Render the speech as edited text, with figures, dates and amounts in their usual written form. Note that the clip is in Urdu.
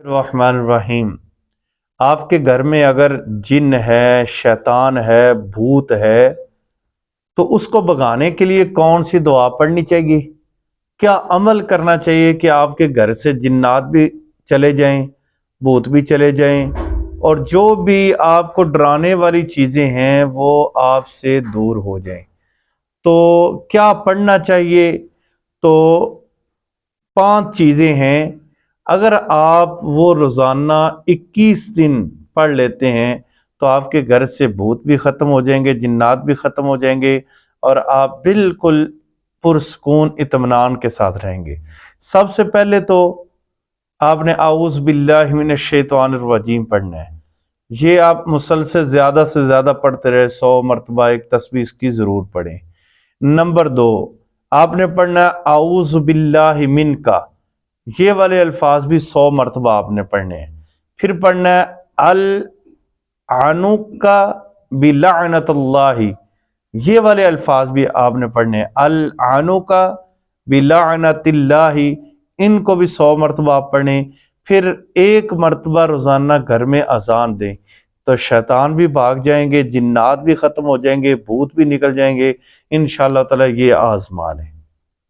الرحمن الرحیم۔ آپ کے گھر میں اگر جن ہے، شیطان ہے، بھوت ہے، تو اس کو بھگانے کے لیے کون سی دعا پڑھنی چاہیے؟ کیا عمل کرنا چاہیے کہ آپ کے گھر سے جنات بھی چلے جائیں، بھوت بھی چلے جائیں، اور جو بھی آپ کو ڈرانے والی چیزیں ہیں وہ آپ سے دور ہو جائیں؟ تو کیا پڑھنا چاہیے؟ تو 5 چیزیں ہیں۔ اگر آپ وہ روزانہ 21 دن پڑھ لیتے ہیں تو آپ کے گھر سے بھوت بھی ختم ہو جائیں گے، جنات بھی ختم ہو جائیں گے، اور آپ بالکل پرسکون اطمینان کے ساتھ رہیں گے۔ سب سے پہلے تو آپ نے اعوذ باللہ من الشیطان الرجیم پڑھنا ہے۔ یہ آپ مسلسل زیادہ سے زیادہ پڑھتے رہے، 100 مرتبہ ایک تسبیح اس کی ضرور پڑھیں۔ نمبر 2، آپ نے پڑھنا ہے اعوذ باللہ من کا، یہ والے الفاظ بھی 100 مرتبہ آپ نے پڑھنے ہیں۔ پھر پڑھنا ہے العنک بلعنت اللہ، یہ والے الفاظ بھی آپ نے پڑھنے ہیں، العنک بلعنت اللہ، ان کو بھی 100 مرتبہ آپ پڑھیں۔ پھر 1 مرتبہ روزانہ گھر میں اذان دیں تو شیطان بھی بھاگ جائیں گے، جنات بھی ختم ہو جائیں گے، بھوت بھی نکل جائیں گے انشاءاللہ تعالی۔ یہ آزما لیں۔